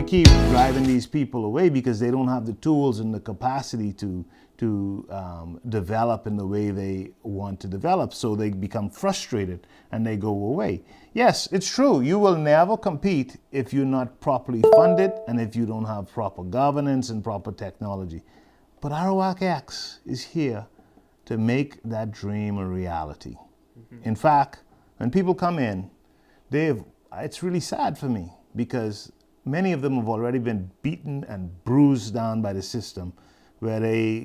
keep driving these people away because they don't have the tools and the capacity to develop in the way they want to develop. So they become frustrated and they go away. Yes, it's true. You will never compete if you're not properly funded and if you don't have proper governance and proper technology. But ArawakX is here to make that dream a reality. In fact, when people come in, it's really sad for me because many of them have already been beaten and bruised down by the system, where they,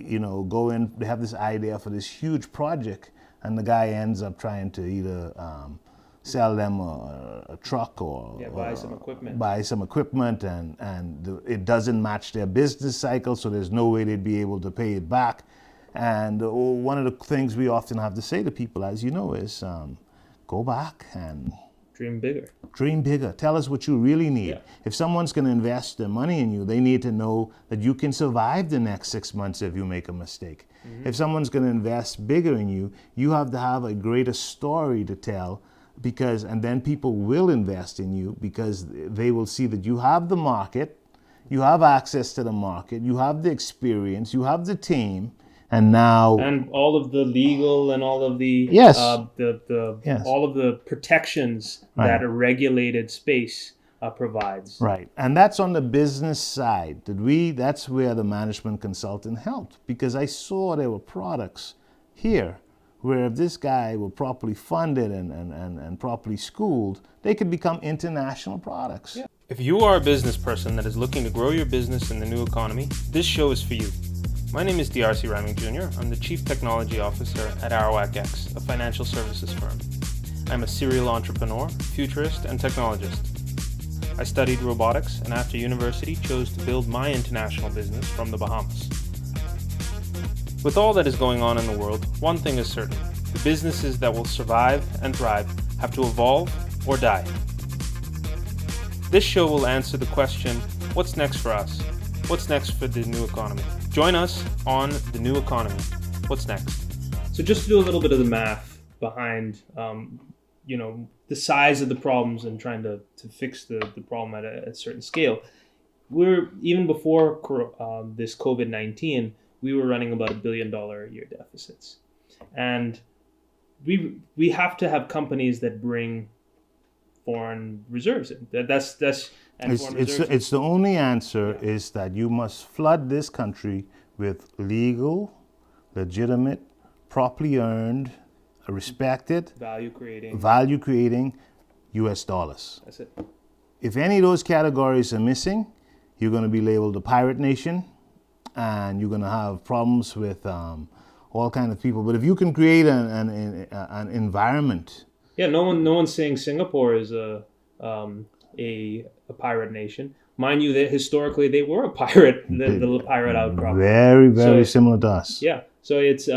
go in, they have this idea for this huge project, and the guy ends up trying to either sell them a truck or buy some equipment. And it doesn't match their business cycle, so there's no way they'd be able to pay it back. And one of the things we often have to say to people, as you know, is go back and dream bigger. Dream bigger. Tell us what you really need. Yeah. If someone's going to invest their money in you, they need to know that you can survive the next 6 months if you make a mistake. If someone's going to invest bigger in you, you have to have a greater story to tell, and then people will invest in you because they will see that you have the market, you have access to the market, you have the experience, you have the team. And all of the legal and all of the all of the protections that a regulated space provides. Right, and that's on the business side. That's where the management consultant helped, because I saw there were products here where if this guy were properly funded and properly schooled, they could become international products. Yeah. If you are a business person that is looking to grow your business in the new economy, this show is for you. My name is DRC Raming Jr. I'm the Chief Technology Officer at ArawakX, a financial services firm. I'm a serial entrepreneur, futurist, and technologist. I studied robotics and after university chose to build my international business from the Bahamas. With all that is going on in the world, one thing is certain. The businesses that will survive and thrive have to evolve or die. This show will answer the question, what's next for us? What's next for the new economy? Join us on The New Economy. What's next? So just to do a little bit of the math behind, the size of the problems and trying to fix the problem at a certain scale. Even before this COVID-19, we were running about $1 billion a year deficits. And we have to have companies that bring foreign reserves in. It's the only answer is that you must flood this country with legal, legitimate, properly earned, respected, value creating US dollars. That's it. If any of those categories are missing, you're going to be labeled a pirate nation and you're going to have problems with all kinds of people. But if you can create an environment. Yeah, no one's saying Singapore is a pirate nation. Mind you, that historically they were a pirate, the pirate outcrop. Very similar to us. Yeah, so it's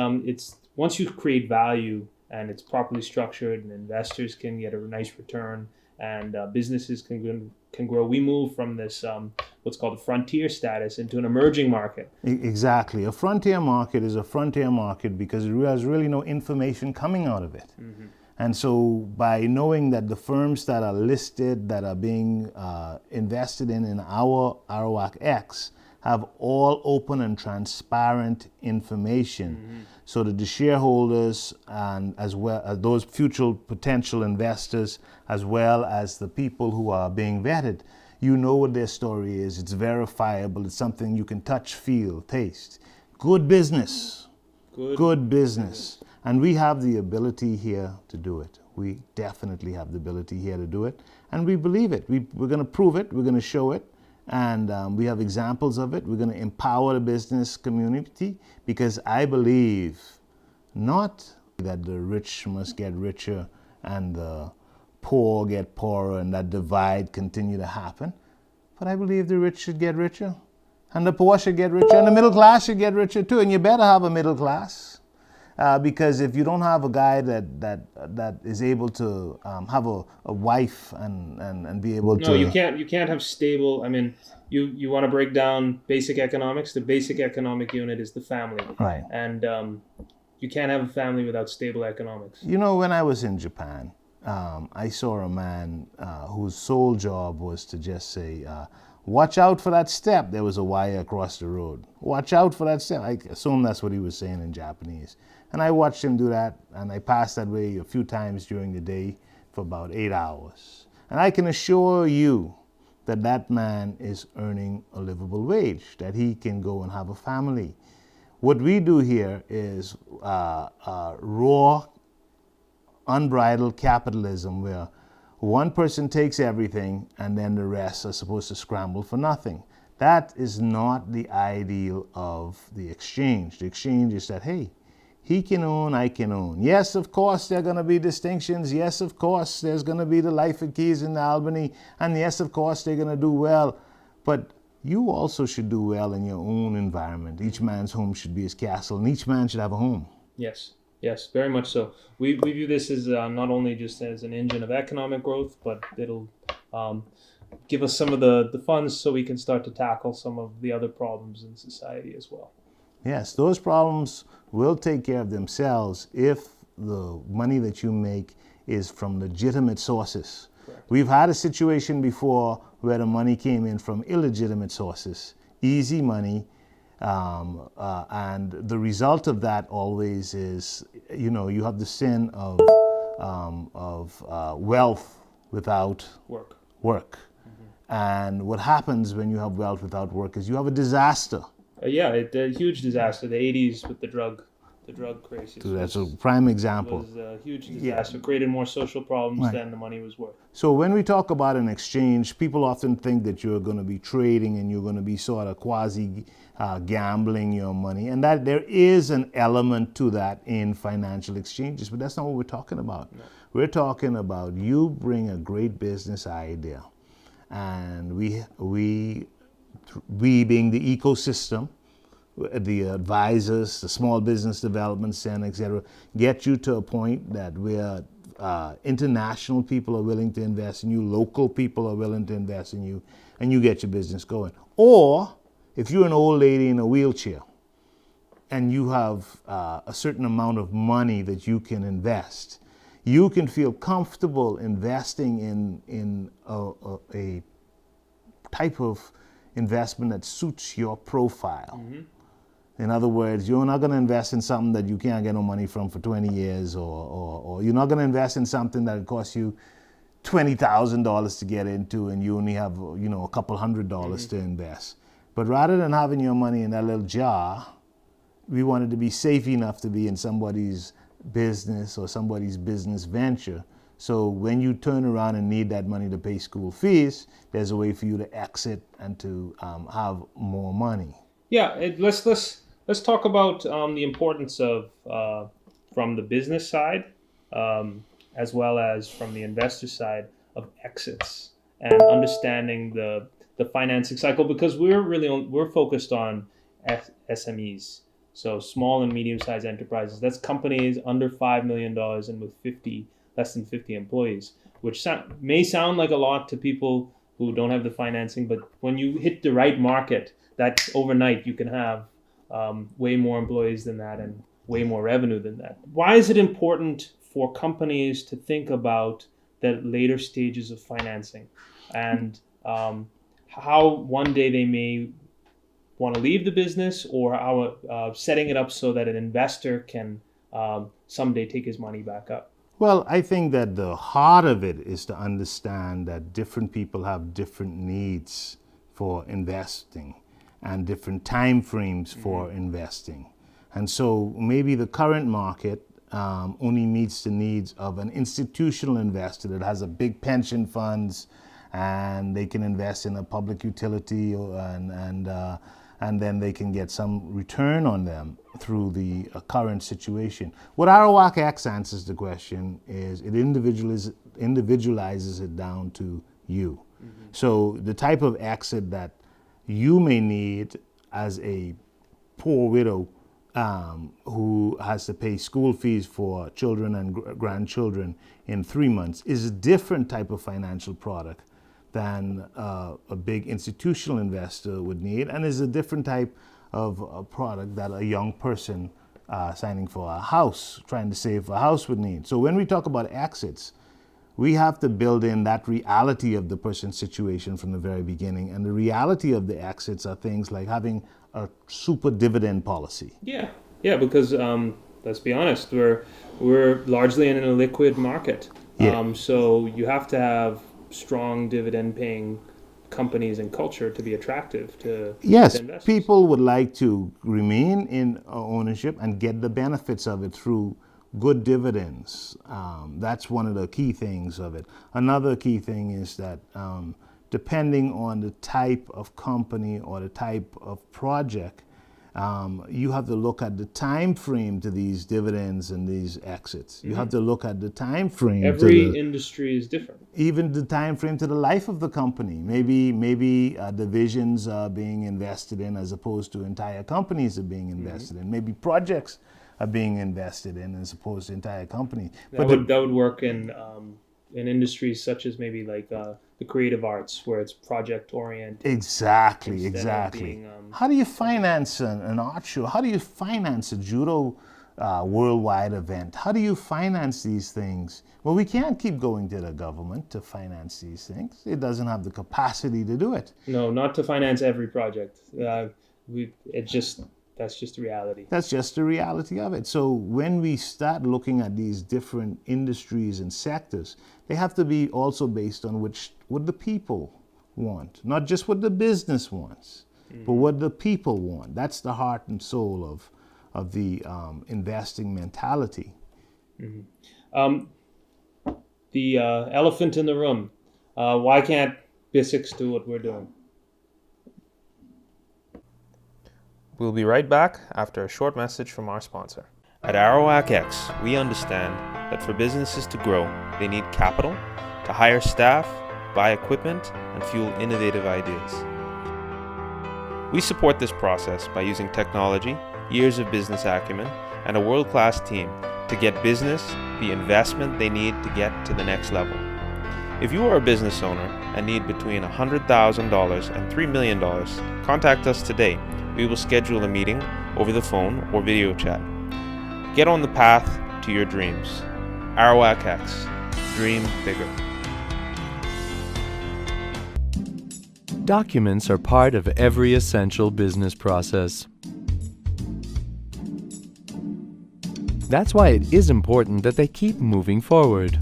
once you create value and it's properly structured and investors can get a nice return and businesses can grow. We move from this what's called a frontier status into an emerging market. Exactly, a frontier market is a frontier market because it has really no information coming out of it. And so by knowing that the firms that are listed, that are being invested in our ArawakX, have all open and transparent information so that the shareholders and as well as those future potential investors, as well as the people who are being vetted, you know what their story is. It's verifiable. It's something you can touch, feel, taste. Good business. Good business. And we have the ability here to do it. We definitely have the ability here to do it. And we believe it. We're going to prove it. We're going to show it. And we have examples of it. We're going to empower the business community because I believe not that the rich must get richer and the poor get poorer and that divide continue to happen. But I believe the rich should get richer and the poor should get richer and the middle class should get richer too. And you better have a middle class. Because if you don't have a guy that is able to have a wife and be able to... No, you can't have stable... I mean, you want to break down basic economics. The basic economic unit is the family. Right. And you can't have a family without stable economics. You know, when I was in Japan, I saw a man whose sole job was to just say, Watch out for that step. There was a wire across the road. Watch out for that step. I assume that's what he was saying in Japanese. And I watched him do that, and I passed that way a few times during the day for about 8 hours. And I can assure you that that man is earning a livable wage, that he can go and have a family. What we do here is raw, unbridled capitalism where one person takes everything and then the rest are supposed to scramble for nothing. That is not the ideal of the exchange. The exchange is that, hey, he can own, I can own. Yes, of course, there are going to be distinctions. Yes, of course, there's going to be the Life of Keys in Albany. And yes, of course, they're going to do well. But you also should do well in your own environment. Each man's home should be his castle, and each man should have a home. Yes, very much so. We view this as not only just as an engine of economic growth, but it'll give us some of the funds so we can start to tackle some of the other problems in society as well. Yes, those problems will take care of themselves if the money that you make is from legitimate sources. Correct. We've had a situation before where the money came in from illegitimate sources, easy money, and the result of that always is, you have the sin of wealth without work. Mm-hmm. And what happens when you have wealth without work is you have a disaster. A huge disaster. The 80s with the drug crisis. So that's a prime example. It was a huge disaster. Created more social problems than the money was worth. So when we talk about an exchange, people often think that you're going to be trading and you're going to be sort of quasi gambling your money, and that there is an element to that in financial exchanges, but that's not what we're talking about. No. We're talking about you bring a great business idea, and we being the ecosystem, the advisors, the small business development center, etc., get you to a point that where international people are willing to invest in you, local people are willing to invest in you, and you get your business going. Or if you're an old lady in a wheelchair and you have a certain amount of money that you can invest, you can feel comfortable investing in a type of investment that suits your profile. Mm-hmm. In other words, you're not going to invest in something that you can't get no money from for 20 years, or you're not going to invest in something that costs you $20,000 to get into and you only have a couple $100 mm-hmm. to invest. But rather than having your money in that little jar, we wanted to be safe enough to be in somebody's business or somebody's business venture. So when you turn around and need that money to pay school fees, there's a way for you to exit and to have more money. Yeah, let's talk about the importance of from the business side as well as from the investor side of exits and understanding the financing cycle, because we're focused on SMEs, so small and medium-sized enterprises. That's companies under $5 million and with less than 50 employees, which may sound like a lot to people who don't have the financing, but when you hit the right market, that overnight you can have way more employees than that and way more revenue than that. Why is it important for companies to think about the later stages of financing and how one day they may want to leave the business, or how setting it up so that an investor can someday take his money back up? Well, I think that the heart of it is to understand that different people have different needs for investing and different time frames for mm-hmm. investing. And so maybe the current market only meets the needs of an institutional investor that has a big pension funds and they can invest in a public utility and then they can get some return on them through the current situation. What ArawakX answers the question is it individualizes it down to you. Mm-hmm. So the type of exit that you may need as a poor widow who has to pay school fees for children and grandchildren in 3 months is a different type of financial product than a big institutional investor would need, and is a different type of a product that a young person signing for a house, trying to save for a house would need. So when we talk about exits, we have to build in that reality of the person's situation from the very beginning. And the reality of the exits are things like having a super dividend policy. Yeah, because let's be honest, we're largely in a liquid market. Yeah. So you have to have strong dividend-paying companies and culture to be attractive to Yes, investors. people would like to remain in ownership and get the benefits of it through good dividends. That's one of the key things of it. Another key thing is that depending on the type of company or the type of project, you have to look at the time frame to these dividends and these exits. You have to look at the time frame. Every industry is different. Even the time frame to the life of the company. Maybe divisions are being invested in as opposed to entire companies are being invested in. Maybe projects are being invested in as opposed to entire companies. That would work in industries such as maybe like the creative arts, where it's project oriented. Exactly. Being, How do you finance an art show? How do you finance a judo worldwide event? How do you finance these things? Well, we can't keep going to the government to finance these things. It doesn't have the capacity to do it. No, not to finance every project. That's just the reality. That's just the reality of it. So when we start looking at these different industries and sectors, they have to be also based on what the people want, not just what the business wants, but what the people want. That's the heart and soul of the investing mentality. The elephant in the room. Why can't BISX do what we're doing? We'll be right back after a short message from our sponsor. At ArawakX, we understand that for businesses to grow, they need capital to hire staff, buy equipment, and fuel innovative ideas. We support this process by using technology, years of business acumen, and a world-class team to get business the investment they need to get to the next level. If you are a business owner and need between $100,000 and $3 million, contact us today. We will schedule a meeting over the phone or video chat. Get on the path to your dreams. ArawakX. Dream bigger. Documents are part of every essential business process. That's why it is important that they keep moving forward.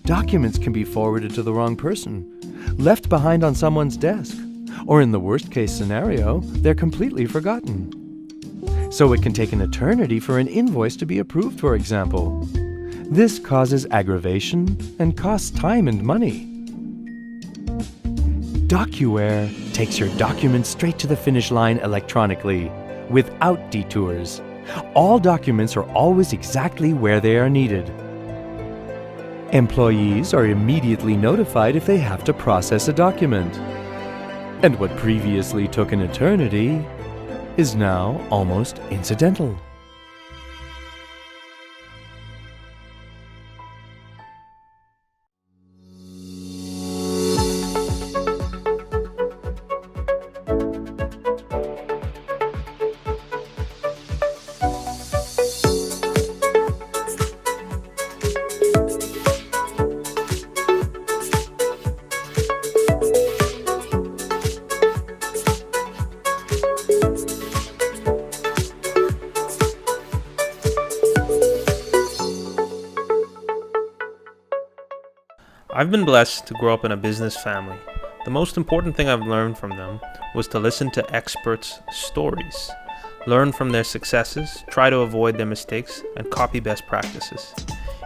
Documents can be forwarded to the wrong person, left behind on someone's desk, or in the worst case scenario, they're completely forgotten. So it can take an eternity for an invoice to be approved, for example. This causes aggravation and costs time and money. DocuWare takes your documents straight to the finish line electronically, without detours. All documents are always exactly where they are needed. Employees are immediately notified if they have to process a document. And what previously took an eternity is now almost incidental. I've been blessed to grow up in a business family. The most important thing I've learned from them was to listen to experts' stories, learn from their successes, try to avoid their mistakes, and copy best practices.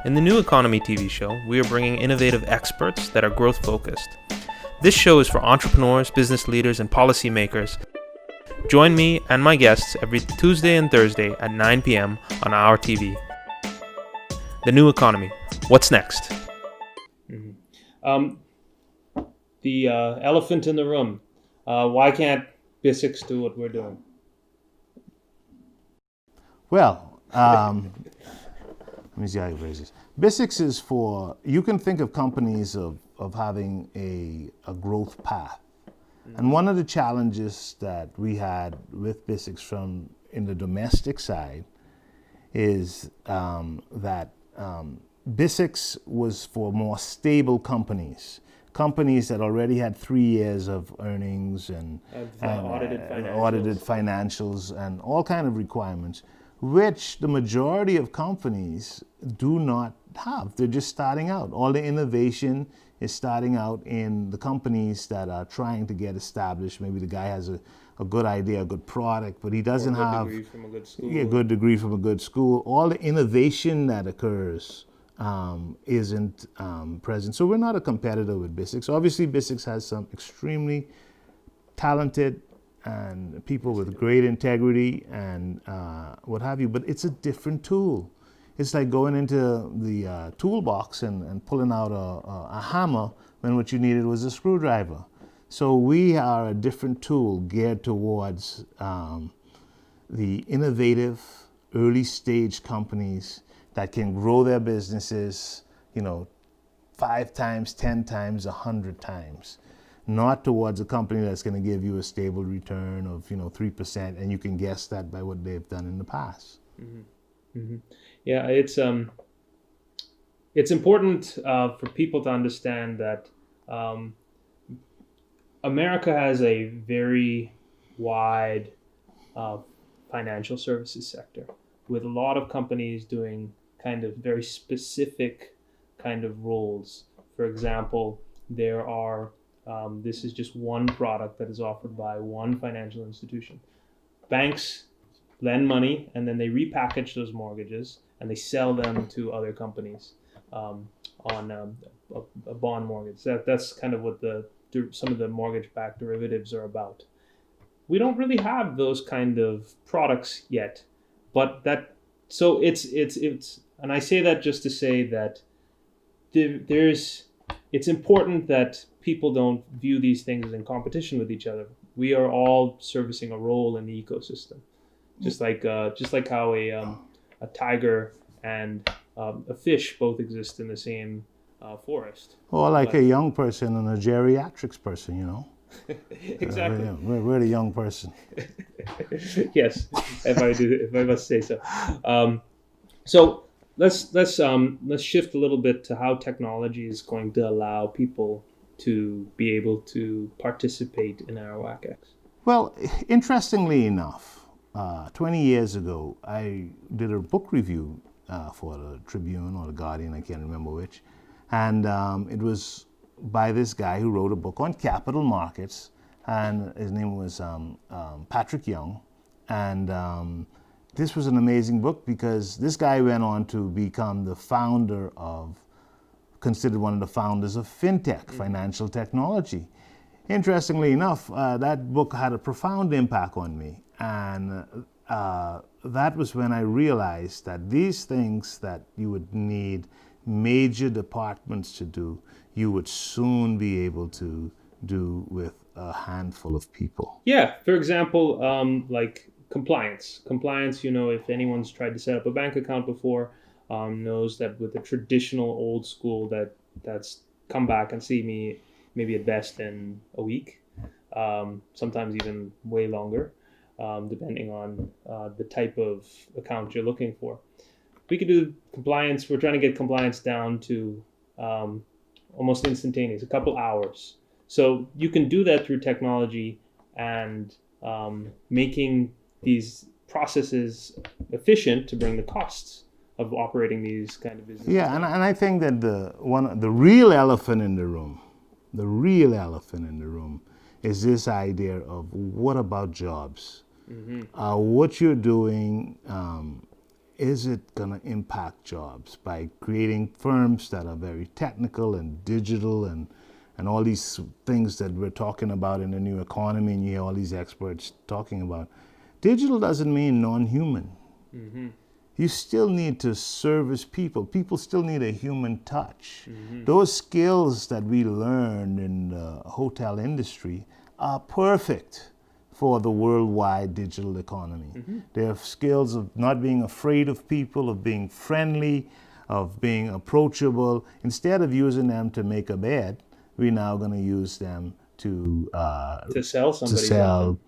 In the New Economy TV show, we are bringing innovative experts that are growth-focused. This show is for entrepreneurs, business leaders, and policymakers. Join me and my guests every Tuesday and Thursday at 9 p.m. on our TV. The New Economy. What's next? The elephant in the room. Why can't BISX do what we're doing? Well, let me see how you phrase this. BISX is for, you can think of companies of having a growth path. And one of the challenges that we had with BISX from in the domestic side is that BISIX was for more stable companies. Companies that already had 3 years of earnings and audited financials and all kind of requirements, which the majority of companies do not have. They're just starting out. All the innovation is starting out in the companies that are trying to get established. Maybe the guy has a good idea, a good product, but he doesn't have a good degree from a good school. Yeah, a good degree from a good school. All the innovation that occurs isn't present. So we're not a competitor with BISIX. Obviously, BISIX has some extremely talented and people with great integrity and what have you, but it's a different tool. It's like going into the toolbox and pulling out a hammer when what you needed was a screwdriver. So we are a different tool geared towards the innovative, early stage companies that can grow their businesses, 5 times, 10 times, 100 times. Not towards a company that's going to give you a stable return of 3%, and you can guess that by what they've done in the past. Mm-hmm. Mm-hmm. Yeah, it's important for people to understand that America has a very wide financial services sector with a lot of companies doing kind of very specific kind of roles. For example, there are this is just one product that is offered by one financial institution. Banks lend money and then they repackage those mortgages and they sell them to other companies on a bond mortgage. That's kind of what some of the mortgage-backed derivatives are about. We don't really have those kind of products yet, but so it's and I say that just to say that it's important that people don't view these things as in competition with each other. We are all servicing a role in the ecosystem, just like how a tiger and a fish both exist in the same forest. Or like a young person and a geriatrics person, Exactly. We're the young person. Yes, if I must say so. So let's shift a little bit to how technology is going to allow people to be able to participate in ArawakX. Well, interestingly enough, 20 years ago, I did a book review for the Tribune or the Guardian, I can't remember which, and it was by this guy who wrote a book on capital markets, and his name was Patrick Young, and this was an amazing book because this guy went on to become considered one of the founders of fintech, financial technology. Interestingly enough, that book had a profound impact on me, and that was when I realized that these things that you would need major departments to do, you would soon be able to do with a handful of people. Yeah, for example, like compliance. Compliance, if anyone's tried to set up a bank account before, knows that with the traditional old school that's come back and see me maybe at best in a week, sometimes even way longer, depending on the type of account you're looking for. We could do compliance. We're trying to get compliance down to almost instantaneous, a couple hours. So you can do that through technology and making these processes efficient to bring the costs of operating these kind of businesses. Yeah, and I think that the real elephant in the room is this idea of what about jobs? Mm-hmm. What you're doing, is it going to impact jobs by creating firms that are very technical and digital and all these things that we're talking about in the new economy, and you hear all these experts talking about. Digital doesn't mean non-human. Mm-hmm. You still need to service people. People still need a human touch. Mm-hmm. Those skills that we learned in the hotel industry are perfect for the worldwide digital economy. Mm-hmm. They're skills of not being afraid of people, of being friendly, of being approachable. Instead of using them to make a bed, we're now going to use them to sell somebody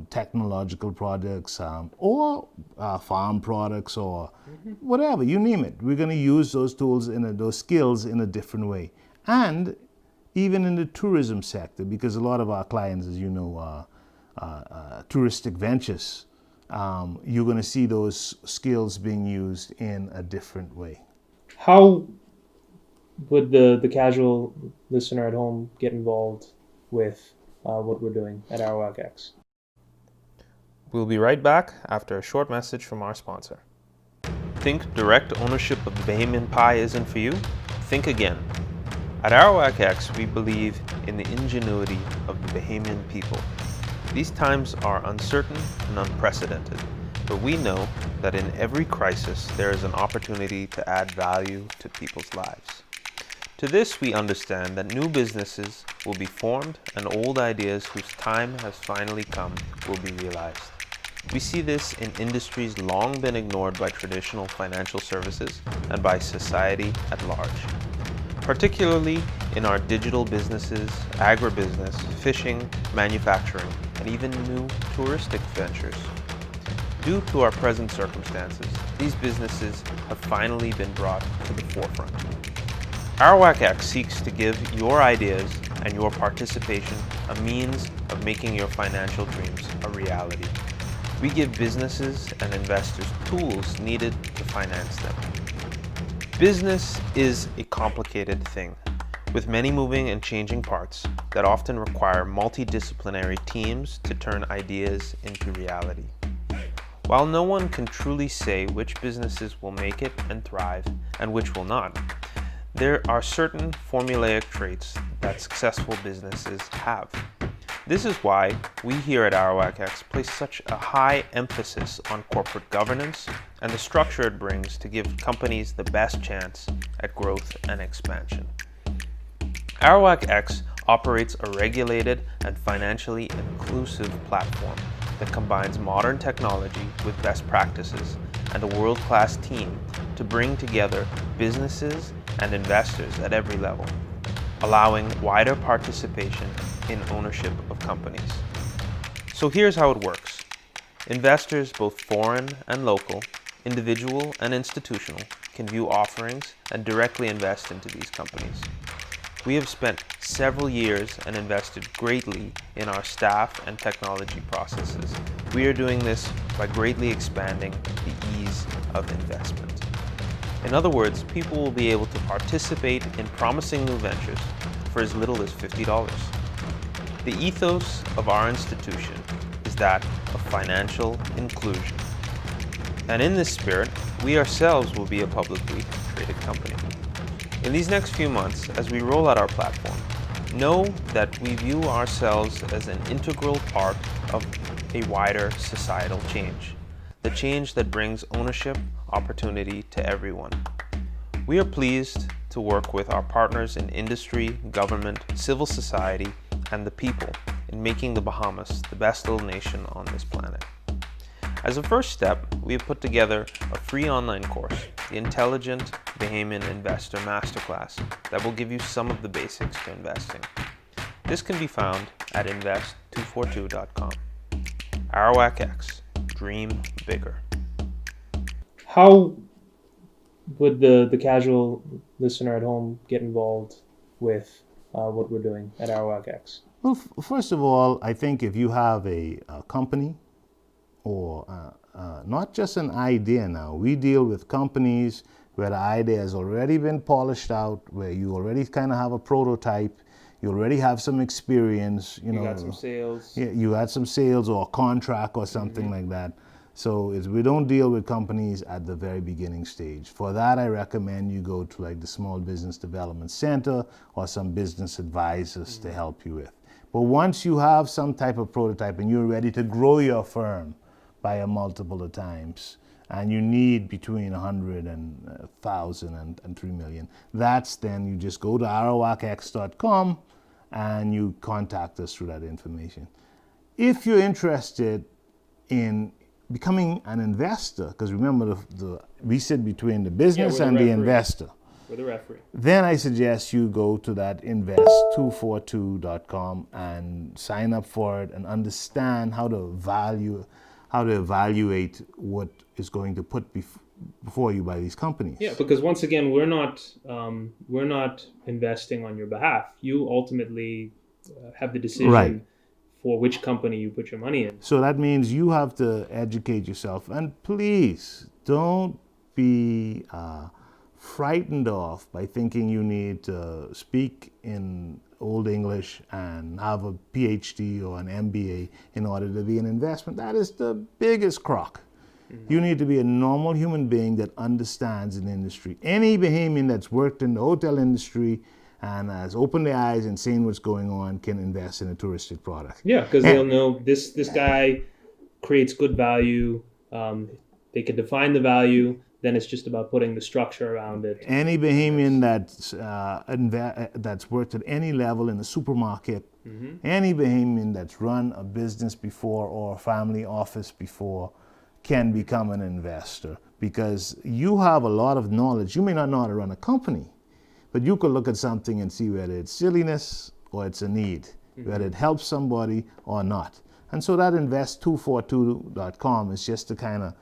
technological products or farm products or whatever, you name it. We're going to use those tools, those skills in a different way. And even in the tourism sector, because a lot of our clients, as you know, are touristic ventures, you're going to see those skills being used in a different way. How would the casual listener at home get involved with what we're doing at ArawakX? We'll be right back after a short message from our sponsor. Think direct ownership of the Bahamian pie isn't for you? Think again. At ArawakX, we believe in the ingenuity of the Bahamian people. These times are uncertain and unprecedented, but we know that in every crisis there is an opportunity to add value to people's lives. To this, we understand that new businesses will be formed and old ideas whose time has finally come will be realized. We see this in industries long been ignored by traditional financial services and by society at large, particularly in our digital businesses, agribusiness, fishing, manufacturing, and even new touristic ventures. Due to our present circumstances, these businesses have finally been brought to the forefront. ArawakX seeks to give your ideas and your participation a means of making your financial dreams a reality. We give businesses and investors tools needed to finance them. Business is a complicated thing, with many moving and changing parts that often require multidisciplinary teams to turn ideas into reality. While no one can truly say which businesses will make it and thrive and which will not, there are certain formulaic traits that successful businesses have. This is why we here at ArawakX place such a high emphasis on corporate governance and the structure it brings to give companies the best chance at growth and expansion. ArawakX operates a regulated and financially inclusive platform that combines modern technology with best practices and a world-class team to bring together businesses and investors at every level, allowing wider participation in ownership of companies. So here's how it works. Investors, both foreign and local, individual and institutional, can view offerings and directly invest into these companies. We have spent several years and invested greatly in our staff and technology processes. We are doing this by greatly expanding the ease of investment. In other words, people will be able to participate in promising new ventures for as little as $50. The ethos of our institution is that of financial inclusion. And in this spirit, we ourselves will be a publicly traded company. In these next few months, as we roll out our platform, know that we view ourselves as an integral part of a wider societal change, the change that brings ownership, opportunity to everyone. We are pleased to work with our partners in industry, government, civil society, and the people in making the Bahamas the best little nation on this planet. As a first step, we have put together a free online course, the Intelligent Bahamian Investor Masterclass, that will give you some of the basics to investing. This can be found at invest242.com. ArawakX, dream bigger. How would the casual listener at home get involved with what we're doing at ArawakX? Well, first of all, I think if you have a company or not just an idea now, we deal with companies where the idea has already been polished out, where you already kind of have a prototype, you already have some experience, you know, got some sales. Yeah, you had some sales or a contract or something like that. So we don't deal with companies at the very beginning stage. For that, I recommend you go to like the Small Business Development Center or some business advisors to help you with. But once you have some type of prototype and you're ready to grow your firm by a multiple of times, and you need between 100 and 1,000 and 3 million, that's then you just go to ArawakX.com and you contact us through that information. If you're interested in becoming an investor, because remember we sit between the business and the investor. We're the referee. then I suggest you go to that invest242.com and sign up for it and understand how to evaluate what is going to put before you by these companies. Yeah, because once again, we're not investing on your behalf. You ultimately have the decision Right. for which company you put your money in. So that means you have to educate yourself. And please don't be frightened off by thinking you need to speak in Old English and have a PhD or an MBA in order to be an investment. That is the biggest crock. You need to be a normal human being that understands an industry. Any Bahamian that's worked in the hotel industry and has opened their eyes and seen what's going on can invest in a touristic product. Yeah, because they'll know this guy creates good value. They can define the value. Then it's just about putting the structure around it. Any Bahamian that's worked at any level in a supermarket, any Bahamian that's run a business before or a family office before can become an investor, because you have a lot of knowledge. You may not know how to run a company, but you could look at something and see whether it's silliness or it's a need, whether it helps somebody or not. And so that invest242.com is just to kind of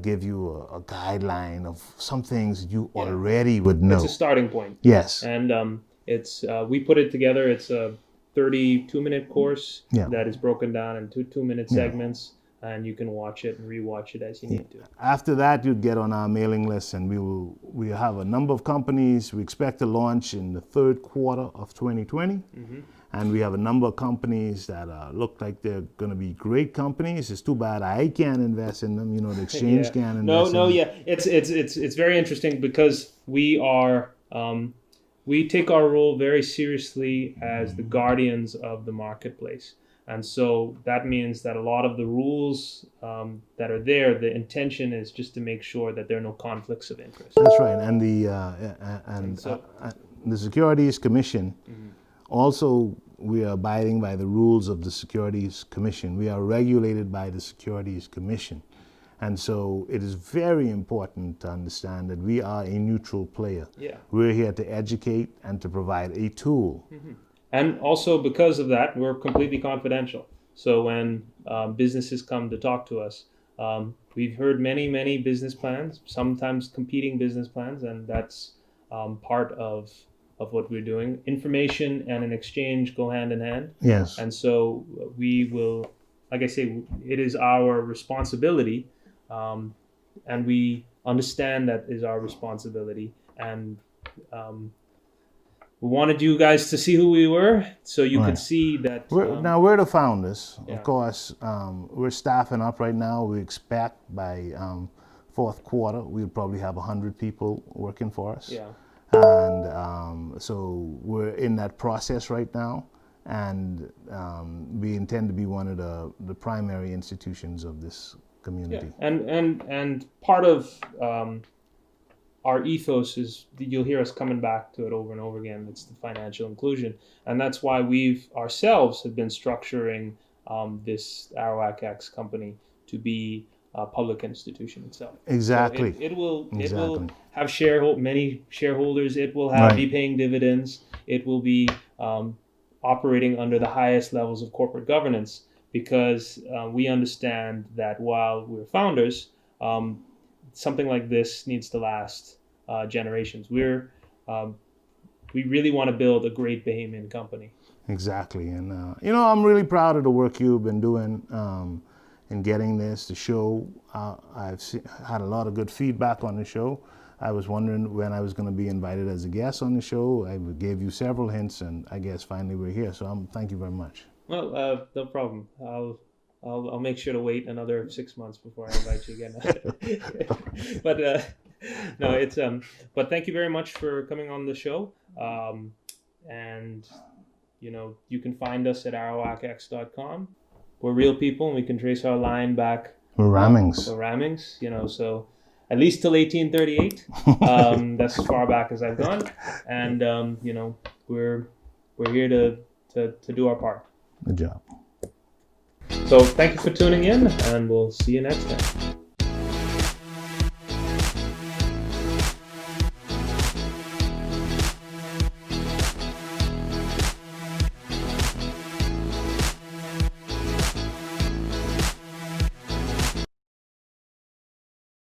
give you a guideline of some things you already would know. It's a starting point. Yes. And it's we put it together. It's a 32-minute course that is broken down into 2-minute segments. And you can watch it and rewatch it as you need to. After that, you'd get on our mailing list, and we have a number of companies. We expect to launch in the third quarter of 2020. And we have a number of companies that look like they're going to be great companies. It's too bad I can't invest in them. You know, the exchange can't invest in them. It's very interesting because we take our role very seriously as the guardians of the marketplace. And so that means that a lot of the rules that are there, the intention is just to make sure that there are no conflicts of interest. That's right. And the Securities Commission, also we are abiding by the rules of the Securities Commission. We are regulated by the Securities Commission. And so it is very important to understand that we are a neutral player. Yeah. We're here to educate and to provide a tool. And also because of that, we're completely confidential. So when businesses come to talk to us, we've heard many business plans, sometimes competing business plans, and that's part of what we're doing. Information and an exchange go hand in hand. Yes. And so we will, like I say, it is our responsibility, and we understand that is our responsibility. And we wanted you guys to see who we were, so you could see that. Now, we're the founders. Of course, we're staffing up right now. We expect by fourth quarter, we'll probably have 100 people working for us. Yeah. And so we're in that process right now. And we intend to be one of the primary institutions of this community. Yeah. And part of our ethos is, you'll hear us coming back to it over and over again, it's the financial inclusion. And that's why we've ourselves have been structuring this ArawakX company to be a public institution itself. Exactly. So it will have many shareholders. It will be paying dividends. It will be operating under the highest levels of corporate governance, because we understand that while we're founders, something like this needs to last generations. We really want to build a great Bahamian company. Exactly. And, I'm really proud of the work you've been doing in getting this. The show, I've had a lot of good feedback on the show. I was wondering when I was going to be invited as a guest on the show. I gave you several hints, and I guess finally we're here. So thank you very much. Well, no problem. I'll make sure to wait another 6 months before I invite you again. But no, it's but thank you very much for coming on the show. And you can find us at ArawakX.com. We're real people, and we can trace our line back. We're Ramings. So at least till 1838. That's as far back as I've gone, and we're here to do our part. Good job. So thank you for tuning in, and we'll see you next time.